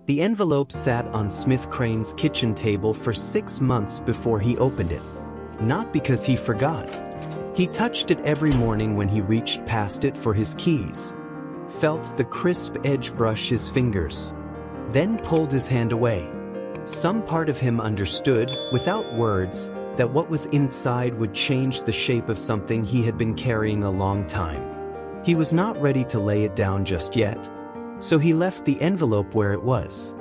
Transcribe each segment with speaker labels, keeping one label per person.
Speaker 1: The envelope sat on Smith Crane's kitchen table for 6 months before he opened it. Not because he forgot. He touched it every morning when he reached past it for his keys, felt the crisp edge brush his fingers, then pulled his hand away. Some part of him understood, without words, that what was inside would change the shape of something he had been carrying a long time. He was not ready to lay it down just yet, so he left the envelope where it was,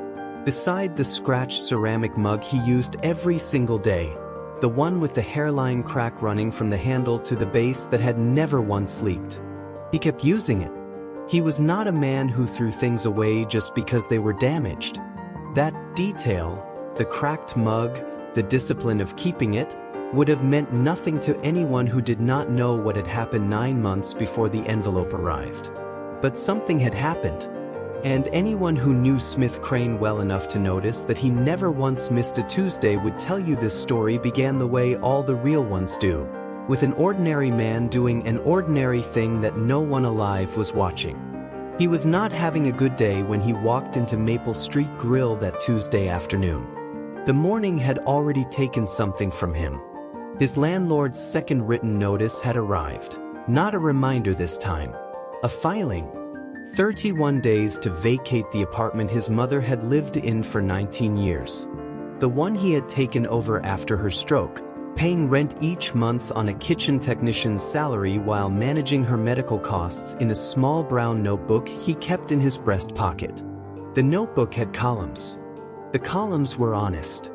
Speaker 1: beside the scratched ceramic mug he used every single day, the one with the hairline crack running from the handle to the base that had never once leaked. He kept using it. He was not a man who threw things away just because they were damaged. That detail, the cracked mug, the discipline of keeping it, would have meant nothing to anyone who did not know what had happened 9 months before the envelope arrived. But something had happened. And anyone who knew Smith Crane well enough to notice that he never once missed a Tuesday would tell you this story began the way all the real ones do, with an ordinary man doing an ordinary thing that no one alive was watching. He was not having a good day when he walked into Maple Street Grill that Tuesday afternoon. The morning had already taken something from him. His landlord's second written notice had arrived. Not a reminder this time. A filing. 31 days to vacate the apartment his mother had lived in for 19 years. The one he had taken over after her stroke, paying rent each month on a kitchen technician's salary while managing her medical costs in a small brown notebook he kept in his breast pocket. The notebook had columns. The columns were honest.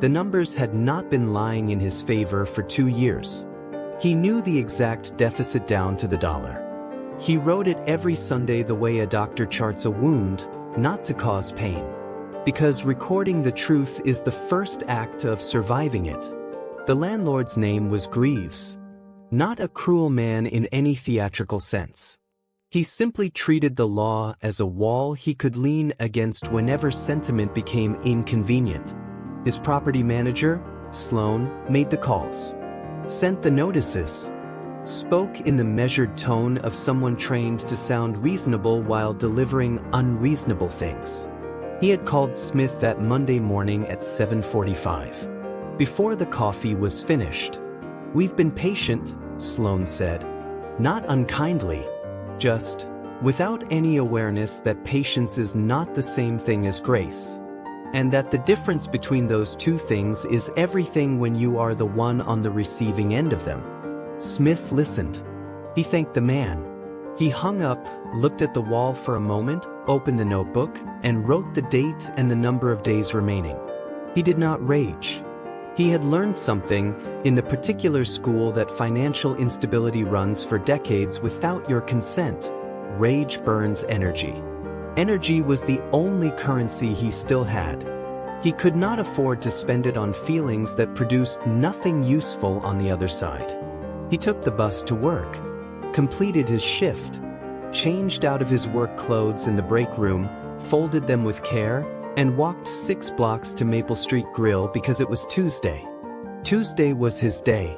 Speaker 1: The numbers had not been lying in his favor for 2 years. He knew the exact deficit down to the dollar. He wrote it every Sunday the way a doctor charts a wound, not to cause pain. Because recording the truth is the first act of surviving it. The landlord's name was Greaves. Not a cruel man in any theatrical sense. He simply treated the law as a wall he could lean against whenever sentiment became inconvenient. His property manager, Sloan, made the calls, sent the notices, spoke in the measured tone of someone trained to sound reasonable while delivering unreasonable things. He had called Smith that Monday morning at 7:45. Before the coffee was finished. "We've been patient," Sloan said. Not unkindly, just without any awareness that patience is not the same thing as grace. And that the difference between those two things is everything when you are the one on the receiving end of them. Smith listened. He thanked the man. He hung up, looked at the wall for a moment, opened the notebook, and wrote the date and the number of days remaining. He did not rage. He had learned something in the particular school that financial instability runs for decades without your consent. Rage burns energy. Energy was the only currency he still had. He could not afford to spend it on feelings that produced nothing useful on the other side. He took the bus to work, completed his shift, changed out of his work clothes in the break room, folded them with care, and walked 6 blocks to Maple Street Grill because it was Tuesday. Tuesday was his day.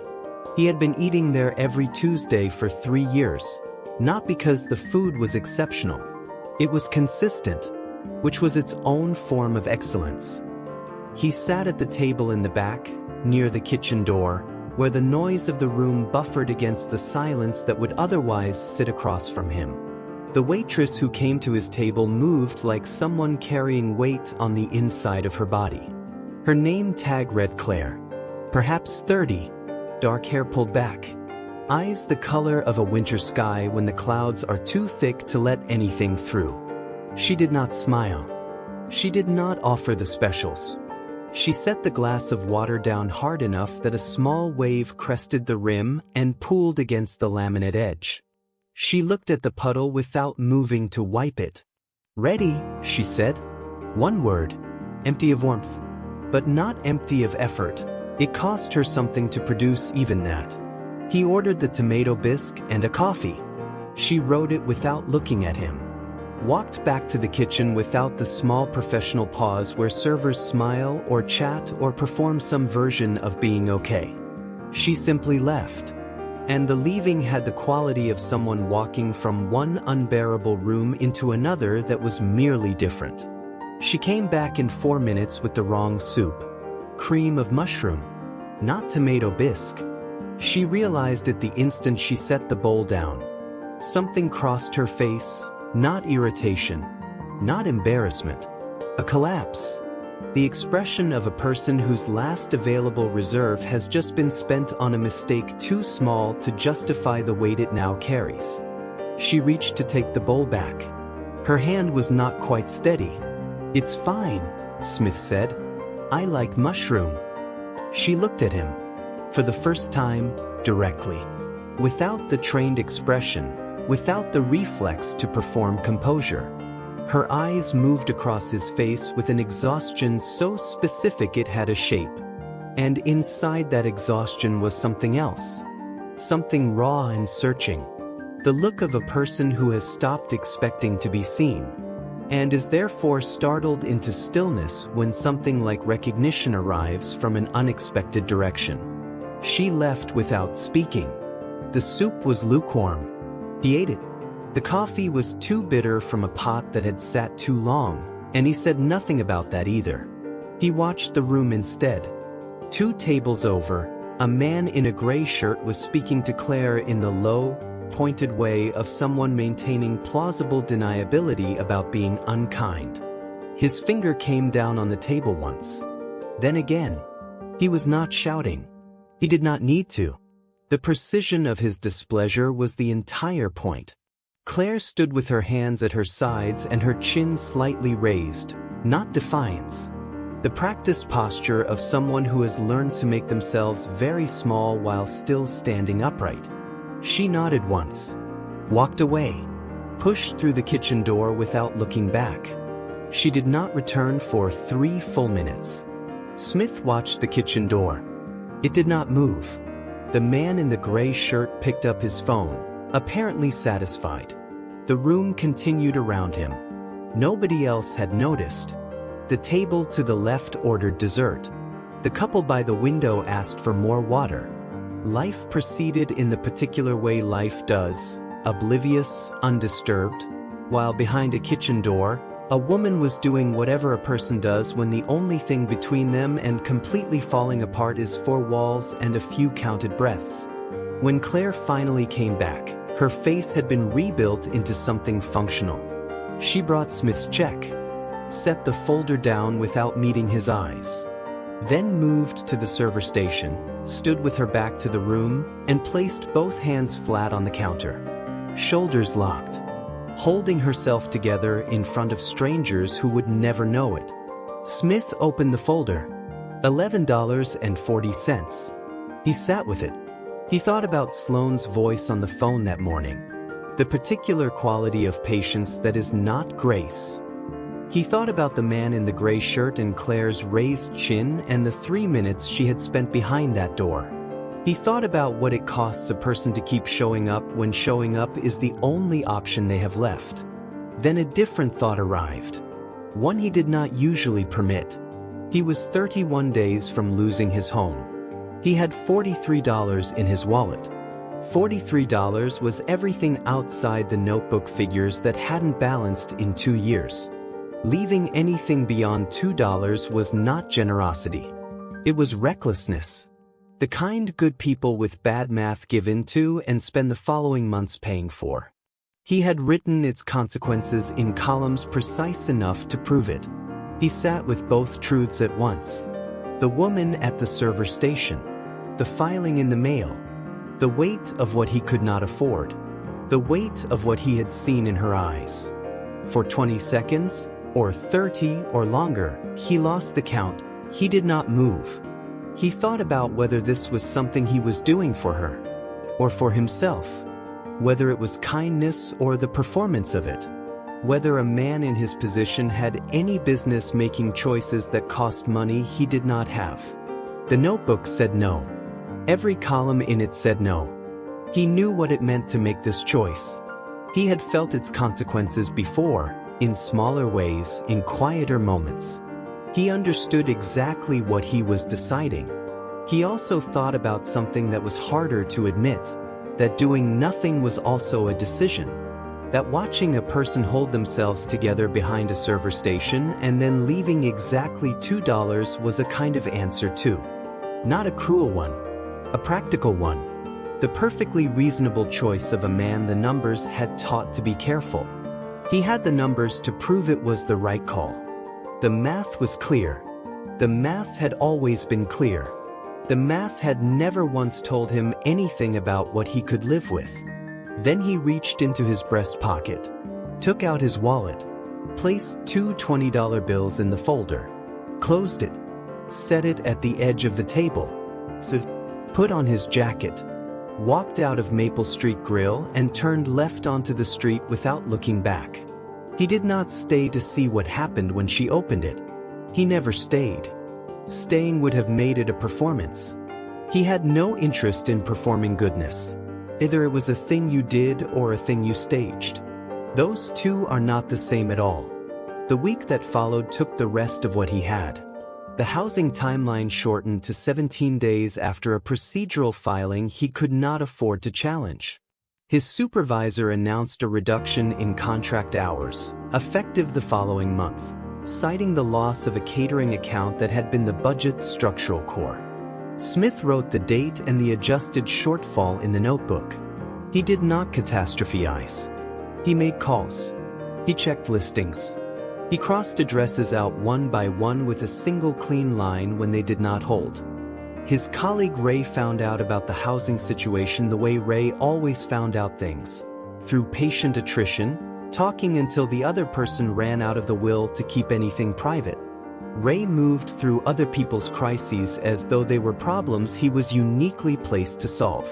Speaker 1: He had been eating there every Tuesday for 3 years, not because the food was exceptional. It was consistent, which was its own form of excellence. He sat at the table in the back, near the kitchen door, where the noise of the room buffered against the silence that would otherwise sit across from him. The waitress who came to his table moved like someone carrying weight on the inside of her body. Her name tag read Claire. Perhaps 30, dark hair pulled back. Eyes the color of a winter sky when the clouds are too thick to let anything through. She did not smile. She did not offer the specials. She set the glass of water down hard enough that a small wave crested the rim and pooled against the laminate edge. She looked at the puddle without moving to wipe it. "Ready," she said. One word, empty of warmth, but not empty of effort. It cost her something to produce even that. He ordered the tomato bisque and a coffee. She wrote it without looking at him. Walked back to the kitchen without the small professional pause where servers smile or chat or perform some version of being okay. She simply left. And the leaving had the quality of someone walking from one unbearable room into another that was merely different. She came back in 4 minutes with the wrong soup. Cream of mushroom, not tomato bisque. She realized it the instant she set the bowl down. Something crossed her face, not irritation, not embarrassment. A collapse. The expression of a person whose last available reserve has just been spent on a mistake too small to justify the weight it now carries. She reached to take the bowl back. Her hand was not quite steady. "It's fine," Smith said. "I like mushroom." She looked at him. For the first time, directly. Without the trained expression, without the reflex to perform composure. Her eyes moved across his face with an exhaustion so specific it had a shape. And inside that exhaustion was something else. Something raw and searching. The look of a person who has stopped expecting to be seen, and is therefore startled into stillness when something like recognition arrives from an unexpected direction. She left without speaking. The soup was lukewarm. He ate it. The coffee was too bitter from a pot that had sat too long, and he said nothing about that either. He watched the room instead. 2 tables over, a man in a gray shirt was speaking to Claire in the low, pointed way of someone maintaining plausible deniability about being unkind. His finger came down on the table once. Then again. He was not shouting. He did not need to. The precision of his displeasure was the entire point. Claire stood with her hands at her sides and her chin slightly raised, not defiance. The practiced posture of someone who has learned to make themselves very small while still standing upright. She nodded once, walked away, pushed through the kitchen door without looking back. She did not return for 3 full minutes. Smith watched the kitchen door. It did not move. The man in the gray shirt picked up his phone, apparently satisfied. The room continued around him. Nobody else had noticed. The table to the left ordered dessert. The couple by the window asked for more water. Life proceeded in the particular way life does, oblivious, undisturbed, while behind a kitchen door, a woman was doing whatever a person does when the only thing between them and completely falling apart is 4 walls and a few counted breaths. When Claire finally came back, her face had been rebuilt into something functional. She brought Smith's check, set the folder down without meeting his eyes, then moved to the server station, stood with her back to the room, and placed both hands flat on the counter, shoulders locked, holding herself together in front of strangers who would never know it. Smith opened the folder. $11.40. He sat with it. He thought about Sloane's voice on the phone that morning, the particular quality of patience that is not grace. He thought about the man in the gray shirt and Claire's raised chin and the 3 minutes she had spent behind that door. He thought about what it costs a person to keep showing up when showing up is the only option they have left. Then a different thought arrived, one he did not usually permit. He was 31 days from losing his home. He had $43 in his wallet. $43 was everything outside the notebook figures that hadn't balanced in 2 years. Leaving anything beyond $2 was not generosity. It was recklessness. The kind good people with bad math give into and spend the following months paying for. He had written its consequences in columns precise enough to prove it. He sat with both truths at once. The woman at the server station. The filing in the mail. The weight of what he could not afford. The weight of what he had seen in her eyes. For 20 seconds, or 30 or longer, he lost the count. He did not move. He thought about whether this was something he was doing for her, or for himself, whether it was kindness or the performance of it, whether a man in his position had any business making choices that cost money he did not have. The notebook said no. Every column in it said no. He knew what it meant to make this choice. He had felt its consequences before, in smaller ways, in quieter moments. He understood exactly what he was deciding. He also thought about something that was harder to admit, that doing nothing was also a decision, That watching a person hold themselves together behind a server station and then leaving exactly $2 was a kind of answer too. Not a cruel one, a practical one. The perfectly reasonable choice of a man the numbers had taught to be careful. He had the numbers to prove it was the right call. The math was clear. The math had always been clear. The math had never once told him anything about what he could live with. Then he reached into his breast pocket, took out his wallet, placed two $20 bills in the folder, closed it, set it at the edge of the table, put on his jacket, walked out of Maple Street Grill and turned left onto the street without looking back. He did not stay to see what happened when she opened it. He never stayed. Staying would have made it a performance. He had no interest in performing goodness. Either it was a thing you did or a thing you staged. Those two are not the same at all. The week that followed took the rest of what he had. The housing timeline shortened to 17 days after a procedural filing he could not afford to challenge. His supervisor announced a reduction in contract hours, effective the following month, citing the loss of a catering account that had been the budget's structural core. Smith wrote the date and the adjusted shortfall in the notebook. He did not catastrophize. He made calls. He checked listings. He crossed addresses out one by one with a single clean line when they did not hold. His colleague Ray found out about the housing situation the way Ray always found out things, through patient attrition, talking until the other person ran out of the will to keep anything private. Ray moved through other people's crises as though they were problems he was uniquely placed to solve.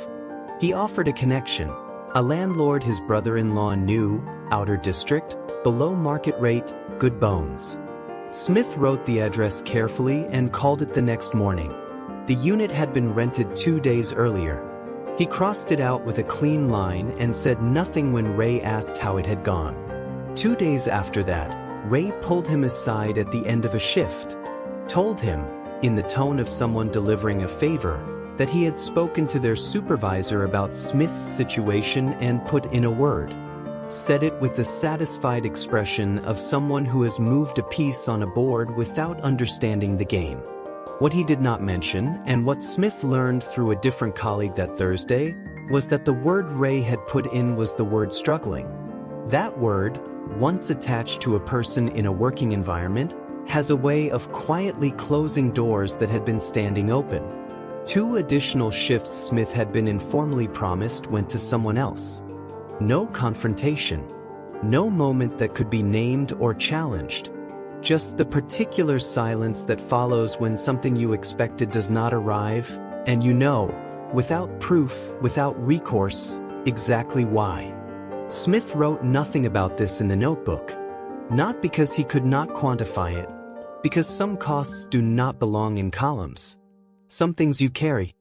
Speaker 1: He offered a connection, a landlord his brother-in-law knew, outer district, below market rate, good bones. Smith wrote the address carefully and called it the next morning. The unit had been rented 2 days earlier. He crossed it out with a clean line and said nothing when Ray asked how it had gone. 2 days after that, Ray pulled him aside at the end of a shift, told him, in the tone of someone delivering a favor, that he had spoken to their supervisor about Smith's situation and put in a word. Said it with the satisfied expression of someone who has moved a piece on a board without understanding the game. What he did not mention, and what Smith learned through a different colleague that Thursday, was that the word Ray had put in was the word struggling. That word, once attached to a person in a working environment, has a way of quietly closing doors that had been standing open. 2 additional shifts Smith had been informally promised went to someone else. No confrontation. No moment that could be named or challenged. Just the particular silence that follows when something you expected does not arrive, and you know, without proof, without recourse, exactly why. Smith wrote nothing about this in the notebook. Not because he could not quantify it, because some costs do not belong in columns. Some things you carry,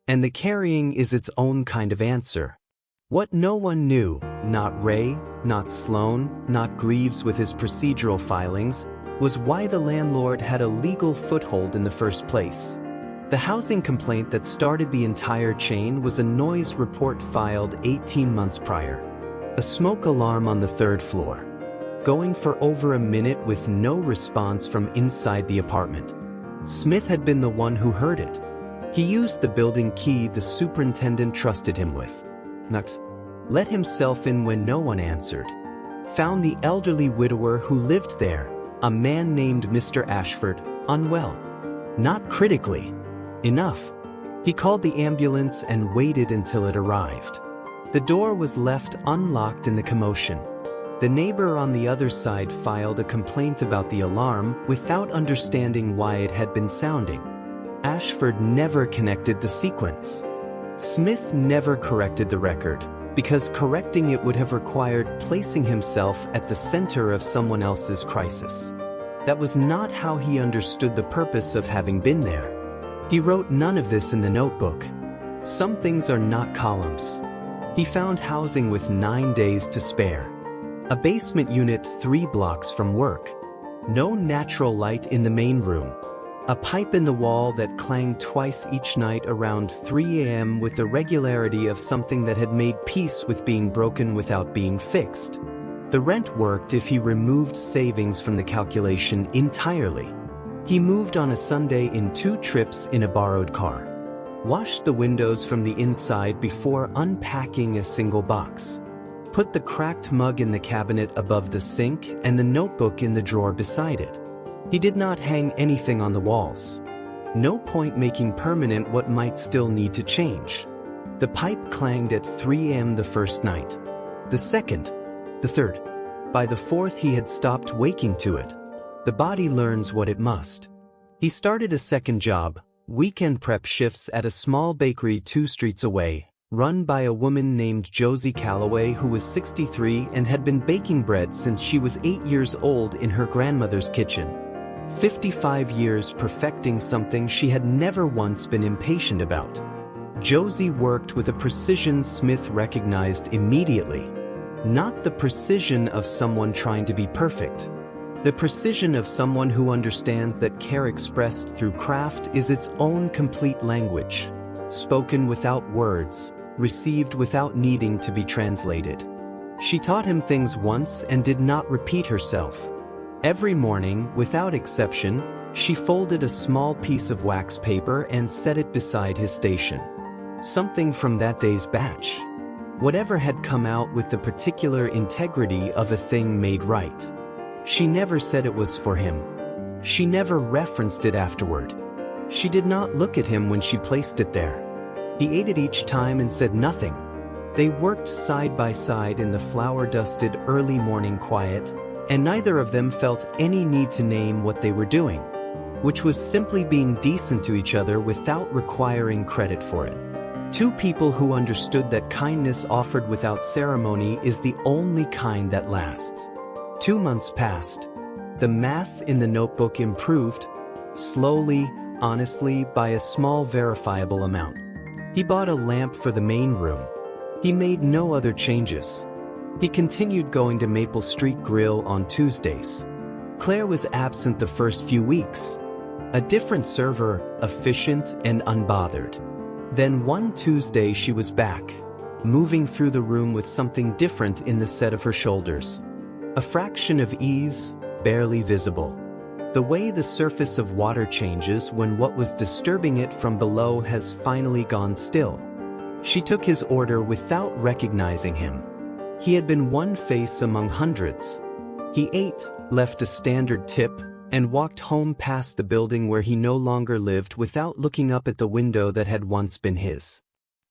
Speaker 1: and the carrying is its own kind of answer. What no one knew, not Ray, not Sloan, not Greaves with his procedural filings, was why the landlord had a legal foothold in the first place. The housing complaint that started the entire chain was a noise report filed 18 months prior. A smoke alarm on the 3rd floor, going for over a minute with no response from inside the apartment. Smith had been the one who heard it. He used the building key the superintendent trusted him with. Let himself in when no one answered. Found the elderly widower who lived there, a man named Mr. Ashford, unwell. Not critically. Enough. He called the ambulance and waited until it arrived. The door was left unlocked in the commotion. The neighbor on the other side filed a complaint about the alarm without understanding why it had been sounding. Ashford never connected the sequence. Smith never corrected the record, because correcting it would have required placing himself at the center of someone else's crisis. That was not how he understood the purpose of having been there. He wrote none of this in the notebook. Some things are not columns. He found housing with 9 days to spare. A basement unit 3 blocks from work. No natural light in the main room. A pipe in the wall that clanged twice each night around 3 a.m. with the regularity of something that had made peace with being broken without being fixed. The rent worked if he removed savings from the calculation entirely. He moved on a Sunday in 2 trips in a borrowed car. Washed the windows from the inside before unpacking a single box. Put the cracked mug in the cabinet above the sink and the notebook in the drawer beside it. He did not hang anything on the walls. No point making permanent what might still need to change. The pipe clanged at 3 a.m. the first night. The second. The third. By the fourth he had stopped waking to it. The body learns what it must. He started a second job, weekend prep shifts at a small bakery 2 streets away, run by a woman named Josie Calloway who was 63 and had been baking bread since she was 8 years old in her grandmother's kitchen. 55 years perfecting something she had never once been impatient about. Josie worked with a precision Smith recognized immediately. Not the precision of someone trying to be perfect. The precision of someone who understands that care expressed through craft is its own complete language, spoken without words, received without needing to be translated. She taught him things once and did not repeat herself. Every morning, without exception, she folded a small piece of wax paper and set it beside his station. Something from that day's batch. Whatever had come out with the particular integrity of a thing made right. She never said it was for him. She never referenced it afterward. She did not look at him when she placed it there. He ate it each time and said nothing. They worked side by side in the flour-dusted early morning quiet, and neither of them felt any need to name what they were doing, which was simply being decent to each other without requiring credit for it. 2 people who understood that kindness offered without ceremony is the only kind that lasts. 2 months passed. The math in the notebook improved, slowly, honestly, by a small verifiable amount. He bought a lamp for the main room. He made no other changes. He continued going to Maple Street Grill on Tuesdays. Claire was absent the first few weeks. A different server, efficient and unbothered. Then one Tuesday she was back, moving through the room with something different in the set of her shoulders. A fraction of ease, barely visible. The way the surface of water changes when what was disturbing it from below has finally gone still. She took his order without recognizing him. He had been one face among hundreds. He ate, left a standard tip, and walked home past the building where he no longer lived without looking up at the window that had once been his.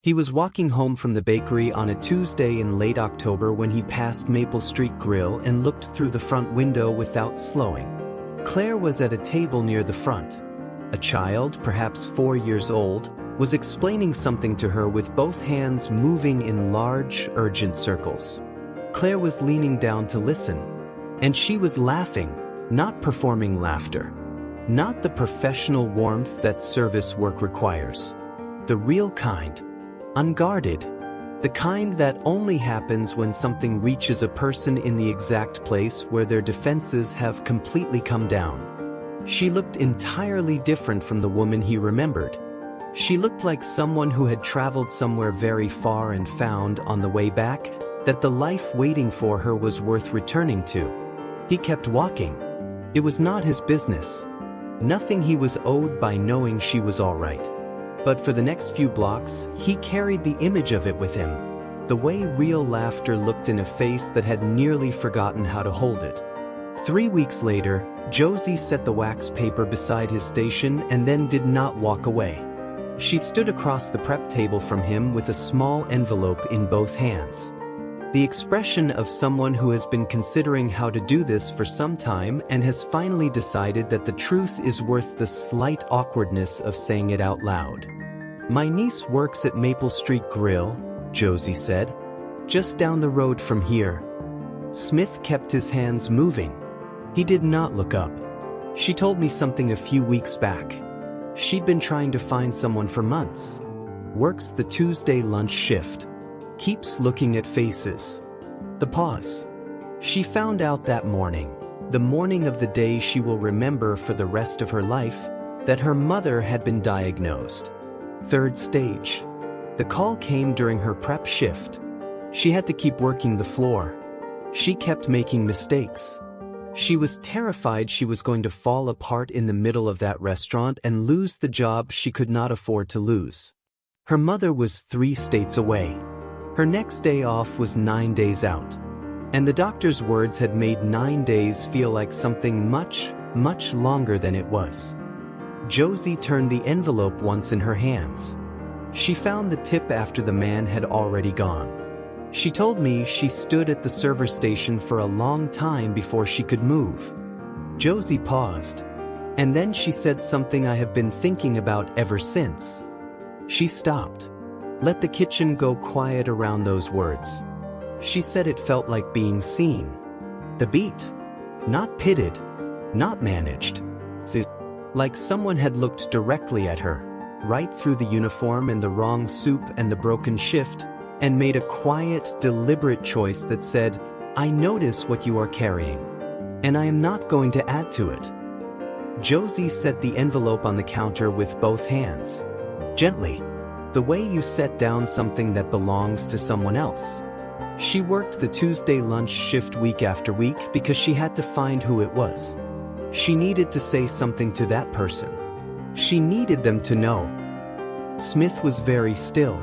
Speaker 1: He was walking home from the bakery on a Tuesday in late October when he passed Maple Street Grill and looked through the front window without slowing. Claire was at a table near the front. A child, perhaps 4 years old, was explaining something to her with both hands moving in large, urgent circles. Claire was leaning down to listen, and she was laughing, not performing laughter. Not the professional warmth that service work requires. The real kind. Unguarded. The kind that only happens when something reaches a person in the exact place where their defenses have completely come down. She looked entirely different from the woman he remembered. She looked like someone who had traveled somewhere very far and found, on the way back, that the life waiting for her was worth returning to. He kept walking. It was not his business. Nothing he was owed by knowing she was all right. But for the next few blocks, he carried the image of it with him. The way real laughter looked in a face that had nearly forgotten how to hold it. 3 weeks later, Josie set the wax paper beside his station and then did not walk away. She stood across the prep table from him with a small envelope in both hands. The expression of someone who has been considering how to do this for some time and has finally decided that the truth is worth the slight awkwardness of saying it out loud. "My niece works at Maple Street Grill," Josie said. "Just down the road from here." Smith kept his hands moving. He did not look up. "She told me something a few weeks back. She'd been trying to find someone for months. Works the Tuesday lunch shift. Keeps looking at faces." The pause. "She found out that morning, the morning of the day she will remember for the rest of her life, that her mother had been diagnosed. Third stage. The call came during her prep shift. She had to keep working the floor. She kept making mistakes. She was terrified she was going to fall apart in the middle of that restaurant and lose the job she could not afford to lose. Her mother was 3 states away. Her next day off was 9 days out. And the doctor's words had made 9 days feel like something much, much longer than it was. Josie turned the envelope once in her hands. She found the tip after the man had already gone. She told me she stood at the server station for a long time before she could move. Josie paused. And then she said something I have been thinking about ever since. She stopped. Let the kitchen go quiet around those words. She said it felt like being seen. The beat. Not pitted. Not managed. Like someone had looked directly at her, right through the uniform and the wrong soup and the broken shift, and made a quiet, deliberate choice that said, I notice what you are carrying, and I am not going to add to it. Josie set the envelope on the counter with both hands. Gently, the way you set down something that belongs to someone else. She worked the Tuesday lunch shift week after week because she had to find who it was. She needed to say something to that person. She needed them to know. Smith was very still.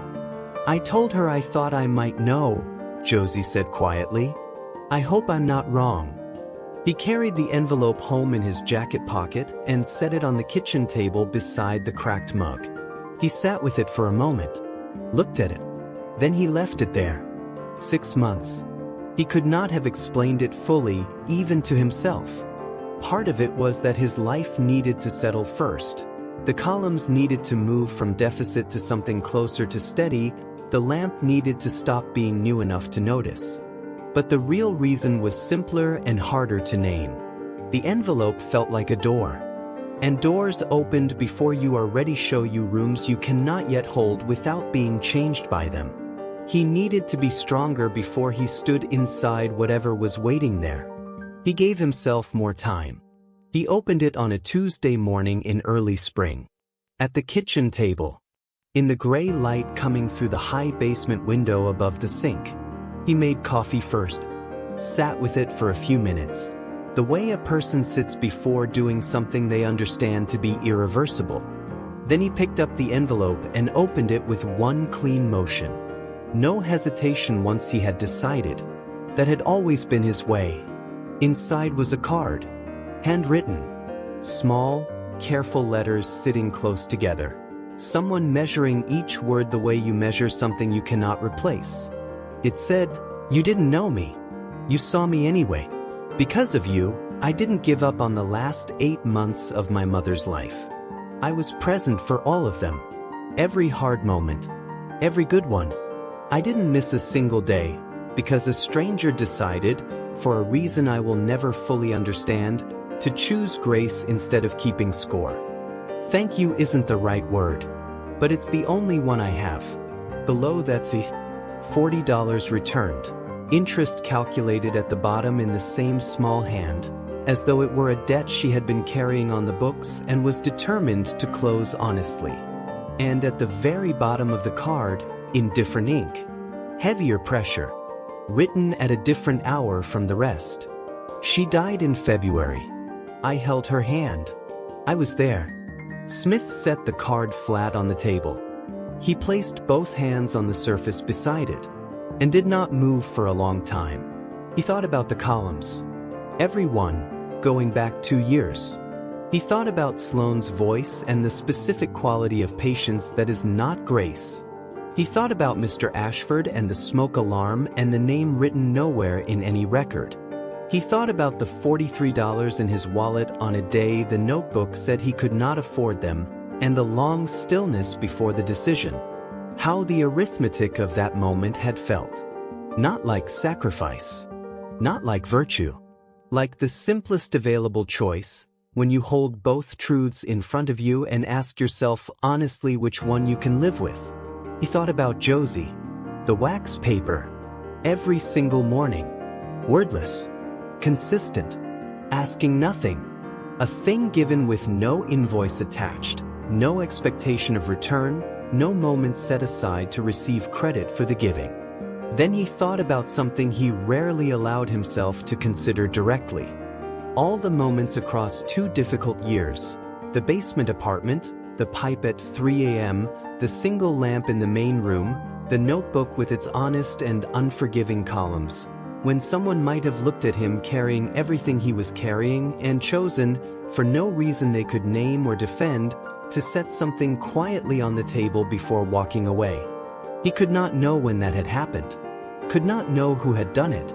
Speaker 1: I told her I thought I might know, Josie said quietly. I hope I'm not wrong. He carried the envelope home in his jacket pocket and set it on the kitchen table beside the cracked mug. He sat with it for a moment, looked at it. Then he left it there. 6 months. He could not have explained it fully, even to himself. Part of it was that his life needed to settle first. The columns needed to move from deficit to something closer to steady. The lamp needed to stop being new enough to notice. But the real reason was simpler and harder to name. The envelope felt like a door. And doors opened before you are ready show you rooms you cannot yet hold without being changed by them. He needed to be stronger before he stood inside whatever was waiting there. He gave himself more time. He opened it on a Tuesday morning in early spring. At the kitchen table. In the gray light coming through the high basement window above the sink. He made coffee first. Sat with it for a few minutes. The way a person sits before doing something they understand to be irreversible. Then he picked up the envelope and opened it with one clean motion. No hesitation once he had decided. That had always been his way. Inside was a card. Handwritten. Small, careful letters sitting close together. Someone measuring each word the way you measure something you cannot replace. It said, "You didn't know me. You saw me anyway. Because of you, I didn't give up on the last 8 months of my mother's life. I was present for all of them. Every hard moment. Every good one. I didn't miss a single day, because a stranger decided, for a reason I will never fully understand, to choose grace instead of keeping score. Thank you isn't the right word, but it's the only one I have." Below that, the $40 returned. Interest calculated at the bottom in the same small hand, as though it were a debt she had been carrying on the books and was determined to close honestly. And at the very bottom of the card, in different ink, heavier pressure, written at a different hour from the rest. She died in February. I held her hand. I was there. Smith set the card flat on the table. He placed both hands on the surface beside it, and did not move for a long time. He thought about the columns. Every one, going back 2 years. He thought about Sloane's voice and the specific quality of patience that is not grace. He thought about Mr. Ashford and the smoke alarm and the name written nowhere in any record. He thought about the $43 in his wallet on a day the notebook said he could not afford them, and the long stillness before the decision. How the arithmetic of that moment had felt. Not like sacrifice. Not like virtue. Like the simplest available choice, when you hold both truths in front of you and ask yourself honestly which one you can live with. He thought about Josie. The wax paper. Every single morning. Wordless. Consistent. Asking nothing. A thing given with no invoice attached, no expectation of return, no moment set aside to receive credit for the giving. Then he thought about something he rarely allowed himself to consider directly. All the moments across 2 difficult years, the basement apartment, the pipe at 3 a.m., the single lamp in the main room, the notebook with its honest and unforgiving columns, when someone might have looked at him carrying everything he was carrying and chosen, for no reason they could name or defend, to set something quietly on the table before walking away. He could not know when that had happened, could not know who had done it.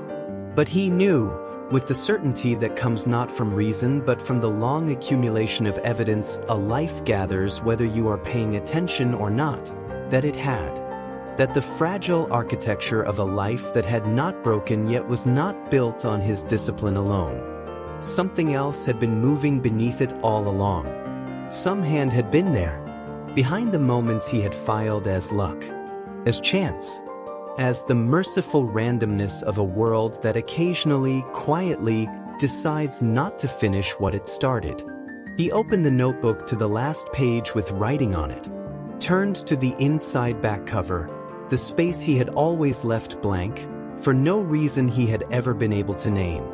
Speaker 1: But he knew, with the certainty that comes not from reason but from the long accumulation of evidence a life gathers whether you are paying attention or not, that it had. That the fragile architecture of a life that had not broken yet was not built on his discipline alone. Something else had been moving beneath it all along. Some hand had been there, behind the moments he had filed as luck, as chance, as the merciful randomness of a world that occasionally, quietly, decides not to finish what it started. He opened the notebook to the last page with writing on it, turned to the inside back cover, the space he had always left blank, for no reason he had ever been able to name.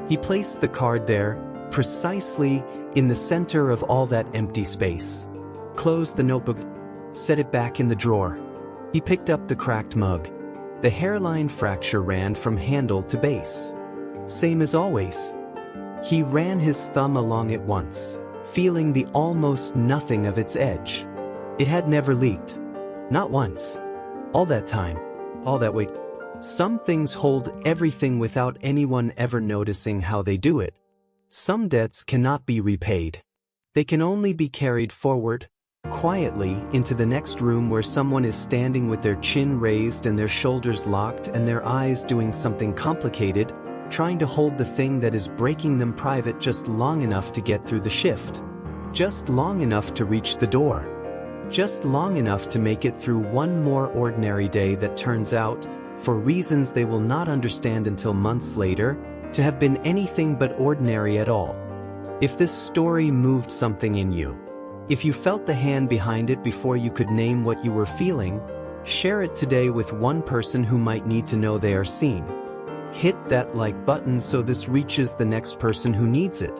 Speaker 1: He placed the card there, precisely in the center of all that empty space. Closed the notebook, set it back in the drawer. He picked up the cracked mug. The hairline fracture ran from handle to base. Same as always. He ran his thumb along it once, feeling the almost nothing of its edge. It had never leaked. Not once. All that time. All that weight. Some things hold everything without anyone ever noticing how they do it. Some debts cannot be repaid. They can only be carried forward, quietly, into the next room where someone is standing with their chin raised and their shoulders locked and their eyes doing something complicated, trying to hold the thing that is breaking them private just long enough to get through the shift. Just long enough to reach the door. Just long enough to make it through one more ordinary day that turns out, for reasons they will not understand until months later, to have been anything but ordinary at all. If this story moved something in you, if you felt the hand behind it before you could name what you were feeling, share it today with one person who might need to know they are seen. Hit that like button so this reaches the next person who needs it.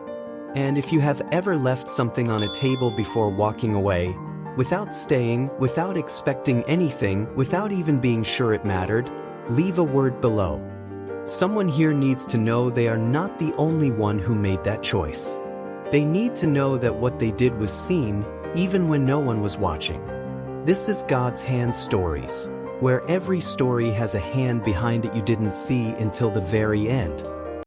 Speaker 1: And if you have ever left something on a table before walking away, without staying, without expecting anything, without even being sure it mattered, leave a word below. Someone here needs to know they are not the only one who made that choice. They need to know that what they did was seen, even when no one was watching. This is God's Hand Stories, where every story has a hand behind it you didn't see until the very end.